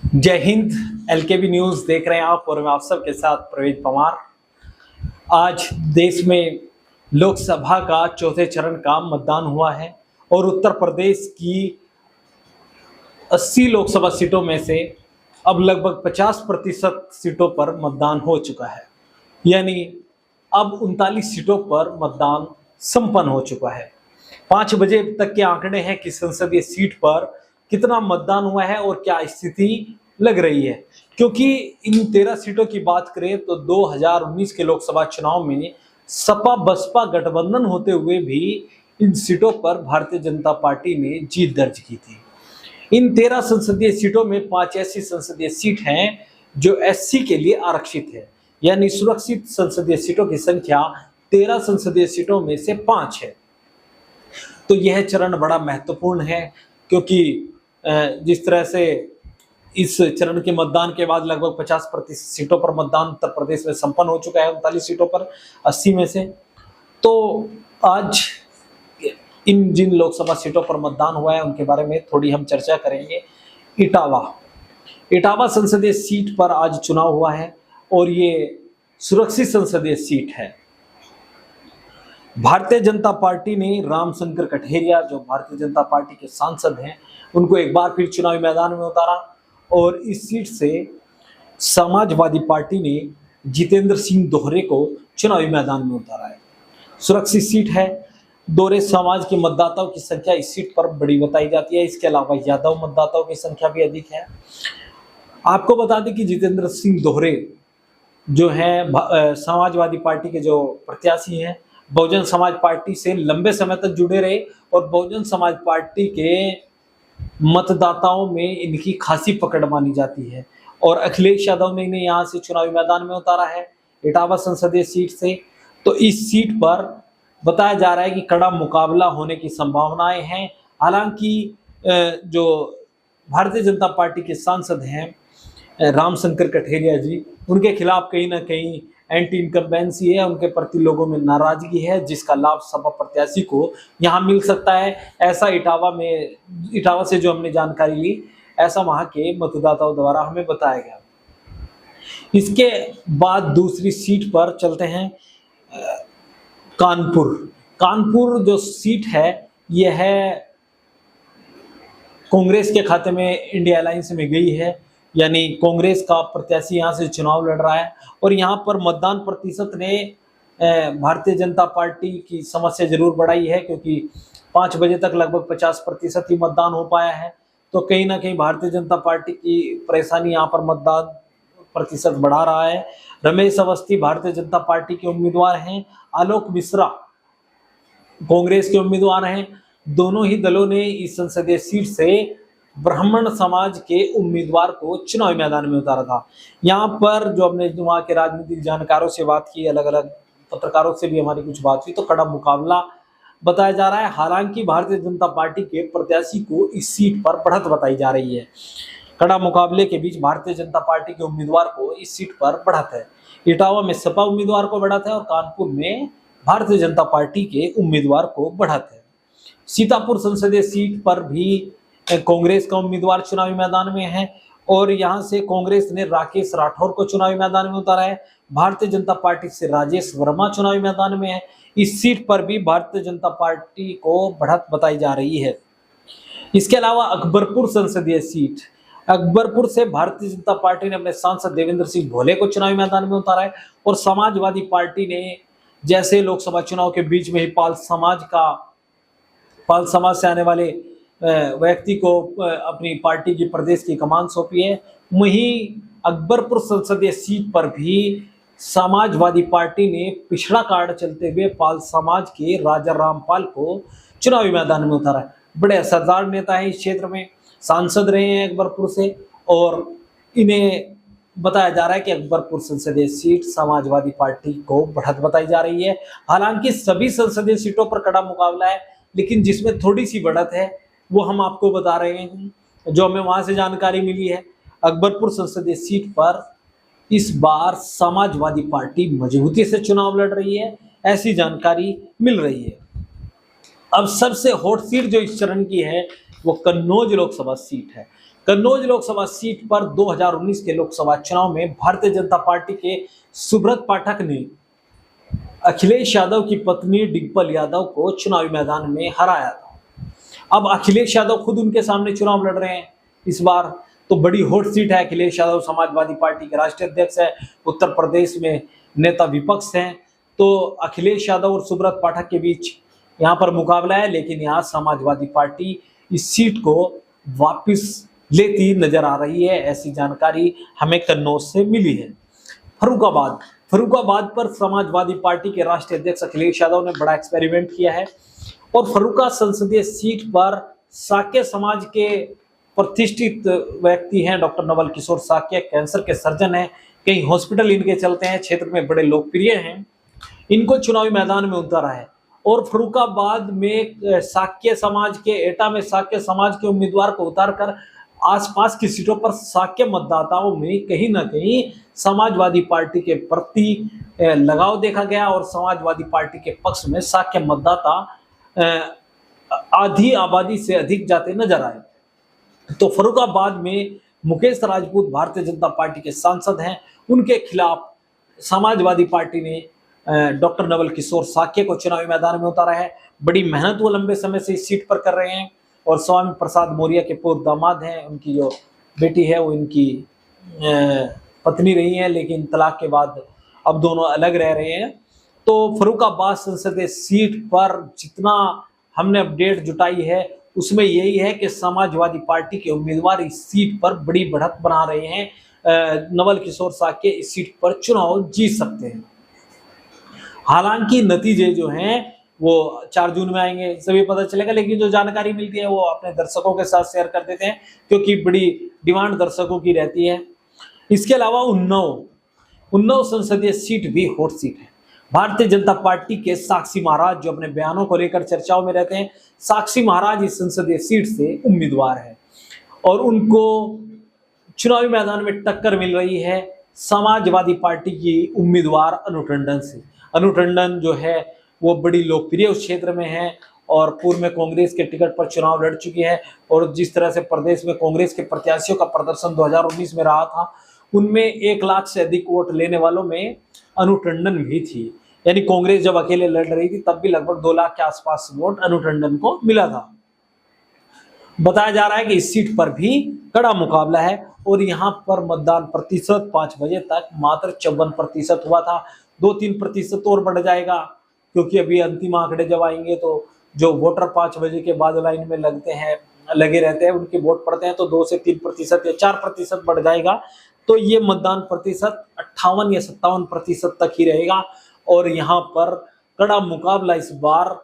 जय हिंद। एलकेबी न्यूज देख रहे हैं आप और मैं आप सबके साथ प्रवेश पवार। आज देश में लोकसभा का चौथे चरण का मतदान हुआ है और उत्तर प्रदेश की 80 लोकसभा सीटों में से अब लगभग 50% सीटों पर मतदान हो चुका है। यानी अब 39 सीटों पर मतदान संपन्न हो चुका है। 5 बजे तक के आंकड़े हैं कि संसदीय सीट पर कितना मतदान हुआ है और क्या स्थिति लग रही है, क्योंकि इन 13 सीटों की बात करें तो 2019 के लोकसभा चुनाव में सपा बसपा गठबंधन होते हुए भी इन सीटों पर भारतीय जनता पार्टी ने जीत दर्ज की थी। इन 13 संसदीय सीटों में 5 ऐसी संसदीय सीट हैं जो एससी के लिए आरक्षित है, यानी सुरक्षित संसदीय सीटों की संख्या 13 संसदीय सीटों में से 5 है। तो यह चरण बड़ा महत्वपूर्ण है, क्योंकि जिस तरह से इस चरण के मतदान के बाद लगभग 50% सीटों पर मतदान उत्तर प्रदेश में संपन्न हो चुका है, 39 सीटों पर 80 में से। तो आज इन जिन लोकसभा सीटों पर मतदान हुआ है उनके बारे में थोड़ी हम चर्चा करेंगे। इटावा संसदीय सीट पर आज चुनाव हुआ है और ये सुरक्षित संसदीय सीट है। भारतीय जनता पार्टी ने रामशंकर कठेरिया, जो भारतीय जनता पार्टी के सांसद हैं, उनको एक बार फिर चुनावी मैदान में उतारा और इस सीट से समाजवादी पार्टी ने जितेंद्र सिंह दोहरे को चुनावी मैदान में उतारा है। सुरक्षित सीट है। दोहरे समाज के मतदाताओं की संख्या इस सीट पर बड़ी बताई जाती है। इसके अलावा यादव मतदाताओं की संख्या भी अधिक है। आपको बता दें कि जितेंद्र सिंह दोहरे जो है समाजवादी पार्टी के जो प्रत्याशी हैं, बहुजन समाज पार्टी से लंबे समय तक जुड़े रहे और बहुजन समाज पार्टी के मतदाताओं में इनकी खासी पकड़ मानी जाती है और अखिलेश यादव ने इन्हें यहाँ से चुनावी मैदान में उतारा है इटावा संसदीय सीट से। तो इस सीट पर बताया जा रहा है कि कड़ा मुकाबला होने की संभावनाएं हैं। हालांकि जो भारतीय जनता पार्टी के सांसद हैं रामशंकर कठेरिया जी, उनके खिलाफ कहीं ना कहीं एंटी इनकम्बेंसी है, उनके प्रति लोगों में नाराजगी है, जिसका लाभ सपा प्रत्याशी को यहाँ मिल सकता है। ऐसा इटावा से जो हमने जानकारी ली, ऐसा वहां के मतदाताओं द्वारा हमें बताया गया। इसके बाद दूसरी सीट पर चलते हैं। कानपुर जो सीट है यह है कांग्रेस के खाते में, इंडिया अलायंस में गई है, यानी कांग्रेस का प्रत्याशी यहाँ से चुनाव लड़ रहा है और यहाँ पर मतदान प्रतिशत ने भारतीय जनता पार्टी की समस्या जरूर बढ़ाई है, क्योंकि 5 बजे तक लगभग 50% ही मतदान हो पाया है। तो कहीं ना कहीं भारतीय जनता पार्टी की परेशानी यहाँ पर मतदान प्रतिशत बढ़ा रहा है। रमेश अवस्थी भारतीय जनता पार्टी के उम्मीदवार हैं, आलोक मिश्रा कांग्रेस के उम्मीदवार हैं। दोनों ही दलों ने इस संसदीय सीट से ब्राह्मण समाज के उम्मीदवार को चुनावी मैदान में उतारा था। यहाँ पर जो हमने वहाँ के राजनीतिक जानकारों से बात की, अलग अलग पत्रकारों से भी हमारी कुछ बात हुई, तो कड़ा मुकाबला बताया जा रहा है। हालांकि भारतीय जनता पार्टी के प्रत्याशी को इस सीट पर बढ़त बताई जा रही है। कड़ा मुकाबले के बीच भारतीय जनता पार्टी के उम्मीदवार को इस सीट पर बढ़त है। इटावा में सपा उम्मीदवार को बढ़त है और कानपुर में भारतीय जनता पार्टी के उम्मीदवार को बढ़त है। सीतापुर संसदीय सीट पर भी कांग्रेस का उम्मीदवार चुनावी मैदान में है और यहां से कांग्रेस ने राकेश राठौर को चुनावी मैदान में उतारा है। भारतीय जनता पार्टी से राजेश वर्मा चुनावी मैदान में है। इस सीट पर भी भारतीय जनता पार्टी को बढ़त बताई जा रही है। इसके अलावा अकबरपुर संसदीय सीट, अकबरपुर से भारतीय जनता पार्टी ने अपने सांसद देवेंद्र सिंह भोले को चुनावी मैदान में उतारा है और समाजवादी पार्टी ने जैसे लोकसभा चुनाव के बीच में ही पाल समाज से आने वाले व्यक्ति को अपनी पार्टी की प्रदेश की कमान सौंपी है, वहीं अकबरपुर संसदीय सीट पर भी समाजवादी पार्टी ने पिछड़ा कार्ड चलते हुए पाल समाज के राजा रामपाल को चुनावी मैदान में उतारा है। बड़े असरदार नेता हैं इस क्षेत्र में, सांसद रहे हैं अकबरपुर से और इन्हें बताया जा रहा है कि अकबरपुर संसदीय सीट समाजवादी पार्टी को बढ़त बताई जा रही है। हालांकि सभी संसदीय सीटों पर कड़ा मुकाबला है, लेकिन जिसमें थोड़ी सी बढ़त है वो हम आपको बता रहे हैं, जो हमें वहां से जानकारी मिली है। अकबरपुर संसदीय सीट पर इस बार समाजवादी पार्टी मजबूती से चुनाव लड़ रही है, ऐसी जानकारी मिल रही है। अब सबसे हॉट सीट जो इस चरण की है वो कन्नौज लोकसभा सीट है। कन्नौज लोकसभा सीट पर 2019 के लोकसभा चुनाव में भारतीय जनता पार्टी के सुब्रत पाठक ने अखिलेश यादव की पत्नी डिम्पल यादव को चुनावी मैदान में हराया था। अब अखिलेश यादव खुद उनके सामने चुनाव लड़ रहे हैं इस बार, तो बड़ी हॉट सीट है। अखिलेश यादव समाजवादी पार्टी के राष्ट्रीय अध्यक्ष है, उत्तर प्रदेश में नेता विपक्ष हैं, तो अखिलेश यादव और सुब्रत पाठक के बीच यहाँ पर मुकाबला है। लेकिन यहाँ समाजवादी पार्टी इस सीट को वापस लेती नजर आ रही है, ऐसी जानकारी हमें कन्नौज से मिली है। फर्रुखाबाद पर समाजवादी पार्टी के राष्ट्रीय अध्यक्ष अखिलेश यादव ने बड़ा एक्सपेरिमेंट किया है और फर्रुखा संसदीय सीट पर साक्य समाज के प्रतिष्ठित व्यक्ति हैं डॉक्टर नवल किशोर साक्य, कैंसर के सर्जन हैं, कई हॉस्पिटल इनके चलते हैं, क्षेत्र में बड़े लोकप्रिय हैं, इनको चुनावी मैदान में उतारा है। और फर्रुखाबाद में साक्य समाज के एटा में साक्य समाज के उम्मीदवार को उतारकर आसपास की सीटों पर साक्य मतदाताओं में कहीं ना कहीं समाजवादी पार्टी के प्रति लगाव देखा गया और समाजवादी पार्टी के पक्ष में साक्य मतदाता आधी आबादी से अधिक जाते नजर आए। तो फर्रुखाबाद में मुकेश राजपूत भारतीय जनता पार्टी के सांसद हैं, उनके खिलाफ समाजवादी पार्टी ने डॉक्टर नवल किशोर साक्य को चुनावी मैदान में उतारा है। बड़ी मेहनत वो लंबे समय से इस सीट पर कर रहे हैं और स्वामी प्रसाद मौर्य के पूर्व दामाद हैं, उनकी जो बेटी है वो इनकी पत्नी रही है, लेकिन तलाक के बाद अब दोनों अलग रह रहे हैं। तो फर्रुखाबाद संसदीय सीट पर जितना हमने अपडेट जुटाई है उसमें यही है कि समाजवादी पार्टी के उम्मीदवार इस सीट पर बड़ी बढ़त बना रहे हैं। नवल किशोर साक्य इस सीट पर चुनाव जीत सकते हैं। हालांकि नतीजे जो हैं वो 4 जून में आएंगे, सभी पता चलेगा, लेकिन जो जानकारी मिलती है वो अपने दर्शकों के साथ शेयर कर देते हैं क्योंकि बड़ी डिमांड दर्शकों की रहती है। इसके अलावा उन्नाव संसदीय सीट भी हॉट सीट है। भारतीय जनता पार्टी के साक्षी महाराज जो अपने बयानों को लेकर चर्चाओं में रहते हैं, साक्षी महाराज इस संसदीय सीट से उम्मीदवार है और उनको चुनावी मैदान में टक्कर मिल रही है समाजवादी पार्टी की उम्मीदवार अनु टंडन से। अनु टंडन जो है वो बड़ी लोकप्रिय उस क्षेत्र में है और पूर्व में कांग्रेस के टिकट पर चुनाव लड़ चुकी है और जिस तरह से प्रदेश में कांग्रेस के प्रत्याशियों का प्रदर्शन 2019 में रहा था, उनमें 1 लाख से अधिक वोट लेने वालों में अनु टंडन भी थी। यानी कांग्रेस जब अकेले लड़ रही थी तब भी लगभग 2 लाख के आसपास वोट अनु टंडन को मिला था। बताया जा रहा है कि इस सीट पर भी कड़ा मुकाबला है और यहाँ पर मतदान प्रतिशत 5 बजे तक मात्र 54% हुआ था। 2-3% और बढ़ जाएगा क्योंकि अभी अंतिम आंकड़े जब आएंगे तो जो वोटर 5 बजे के बाद लाइन में लगे रहते हैं उनके वोट पड़ते हैं, तो 2 से 3% या 4% बढ़ जाएगा। तो ये मतदान प्रतिशत 58 या 57% तक ही रहेगा और यहाँ पर कड़ा मुकाबला इस बार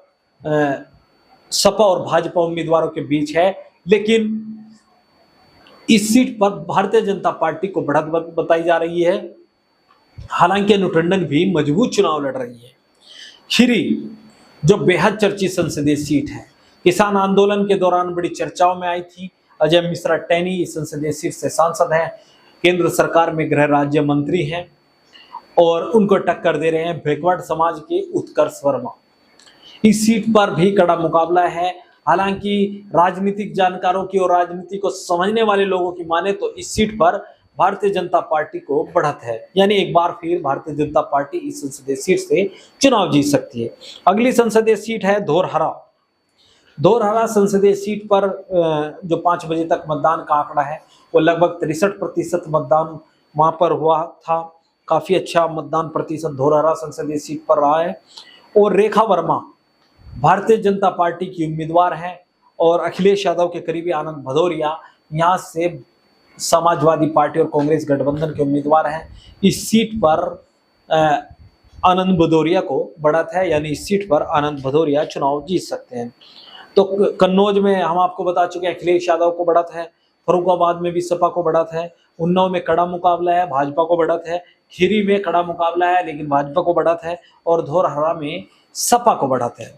सपा और भाजपा उम्मीदवारों के बीच है। लेकिन इस सीट पर भारतीय जनता पार्टी को बढ़त बताई जा रही है। हालांकि अनु टंडन भी मजबूत चुनाव लड़ रही है। खीरी जो बेहद चर्चित संसदीय सीट है, किसान आंदोलन के दौरान बड़ी चर्चाओं में आई थी। अजय मिश्रा टैनी इस संसदीय सीट से सांसद हैं, केंद्र सरकार में गृह राज्य मंत्री हैं और उनको टक्कर दे रहे हैं बैकवर्ड समाज के उत्कर्ष वर्मा। इस सीट पर भी कड़ा मुकाबला है। हालांकि राजनीतिक जानकारों की और राजनीति को समझने वाले लोगों की माने तो इस सीट पर भारतीय जनता पार्टी को बढ़त है, यानी एक बार फिर भारतीय जनता पार्टी इस संसदीय सीट से चुनाव जीत सकती है। अगली संसदीय सीट है धौरहरा संसदीय सीट पर जो 5 बजे तक मतदान का आंकड़ा है वो लगभग 63% मतदान वहां पर हुआ था। काफी अच्छा मतदान प्रतिशत धौरहरा संसदीय सीट पर रहा है। और रेखा वर्मा भारतीय जनता पार्टी की उम्मीदवार हैं और अखिलेश यादव के करीबी आनंद भदौरिया यहाँ से समाजवादी पार्टी और कांग्रेस गठबंधन के उम्मीदवार हैं। इस सीट पर आनंद भदौरिया को बढ़त है, यानी इस सीट पर आनंद भदौरिया चुनाव जीत सकते हैं। तो कन्नौज में हम आपको बता चुके हैं अखिलेश यादव को बढ़त है, फर्रुखाबाद में भी सपा को बढ़त है, उन्नाव में कड़ा मुकाबला है, भाजपा को बढ़त है, खीरी में कड़ा मुकाबला है लेकिन भाजपा को बढ़त है और धौरहरा में सपा को बढ़त है।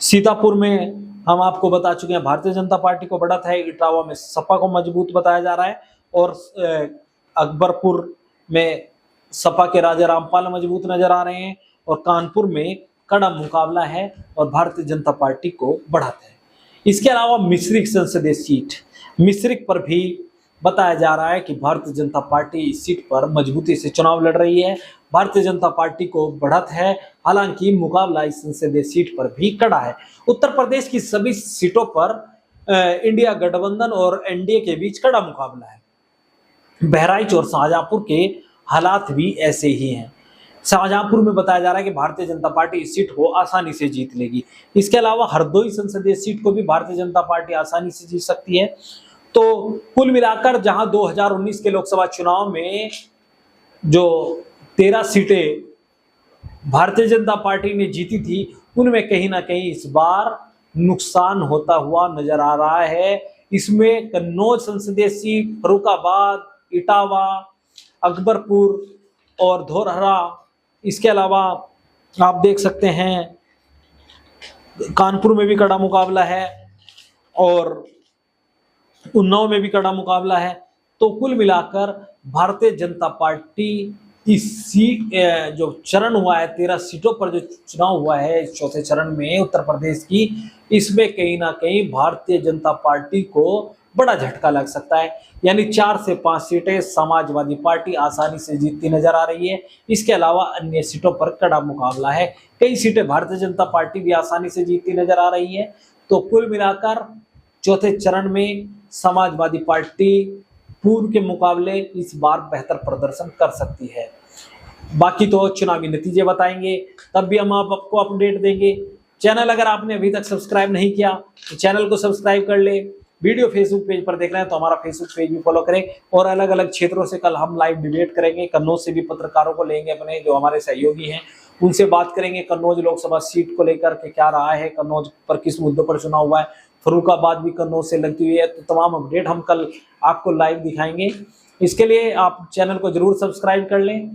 सीतापुर में हम आपको बता चुके हैं भारतीय जनता पार्टी को बढ़त है, इटावा में सपा को मजबूत बताया जा रहा है और अकबरपुर में सपा के राजा रामपाल मजबूत नजर आ रहे हैं और कानपुर में कड़ा मुकाबला है और भारतीय जनता पार्टी को बढ़त है। इसके अलावा मिश्रिक संसदीय सीट मिश्रिक पर भी बताया जा रहा है कि भारतीय जनता पार्टी इस सीट पर मजबूती से चुनाव लड़ रही है। भारतीय जनता पार्टी को बढ़त है, हालांकि मुकाबला इस संसदीय सीट पर भी कड़ा है। उत्तर प्रदेश की सभी सीटों पर इंडिया गठबंधन और एनडीए के बीच कड़ा मुकाबला है। बहराइच और शाहजहांपुर के हालात भी ऐसे ही हैं। शाहजहांपुर में बताया जा रहा है कि भारतीय जनता पार्टी इस सीट को आसानी से जीत लेगी। इसके अलावा हरदोई संसदीय सीट को भी भारतीय जनता पार्टी आसानी से जीत सकती है। तो कुल मिलाकर जहां 2019 के लोकसभा चुनाव में जो 13 सीटें भारतीय जनता पार्टी ने जीती थी, उनमें कहीं ना कहीं इस बार नुकसान होता हुआ नजर आ रहा है। इसमें कन्नौज संसदीय सीट, फर्रुखाबाद, इटावा, अकबरपुर और धौरहरा, इसके अलावा आप देख सकते हैं कानपुर में भी कड़ा मुकाबला है और उन्नाव में भी कड़ा मुकाबला है। तो कुल मिलाकर भारतीय जनता पार्टी इस सीट जो चरण हुआ है, 13 सीटों पर जो चुनाव हुआ है इस चौथे चरण में उत्तर प्रदेश की, इसमें कहीं ना कहीं भारतीय जनता पार्टी को बड़ा झटका लग सकता है। यानी 4 से 5 सीटें समाजवादी पार्टी आसानी से जीतती नजर आ रही है। इसके अलावा अन्य सीटों पर कड़ा मुकाबला है। कई सीटें भारतीय जनता पार्टी भी आसानी से जीतती नजर आ रही है। तो कुल मिलाकर चौथे चरण में समाजवादी पार्टी पूर्व के मुकाबले इस बार बेहतर प्रदर्शन कर सकती है। बाकी तो चुनावी नतीजे बताएंगे, तब भी हम आपको अपडेट देंगे। चैनल अगर आपने अभी तक सब्सक्राइब नहीं किया तो चैनल को सब्सक्राइब कर ले। वीडियो फेसबुक पेज पर देख रहे हैं तो हमारा फेसबुक पेज भी फॉलो करें। और अलग अलग क्षेत्रों से कल हम लाइव डिबेट करेंगे। कन्नौज से भी पत्रकारों को लेंगे अपने, जो हमारे सहयोगी हैं, उनसे बात करेंगे कन्नौज लोकसभा सीट को लेकर के क्या रहा है, कन्नौज पर किस मुद्दों पर चुनाव हुआ है। फर्रुखाबाद भी कन्नौज से लगती हुई है। तो तमाम अपडेट हम कल आपको लाइव दिखाएंगे। इसके लिए आप चैनल को जरूर सब्सक्राइब कर लें।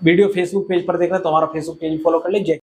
वीडियो फेसबुक पेज पर देख रहे हैं तो हमारा फेसबुक पेज फॉलो कर लें। जय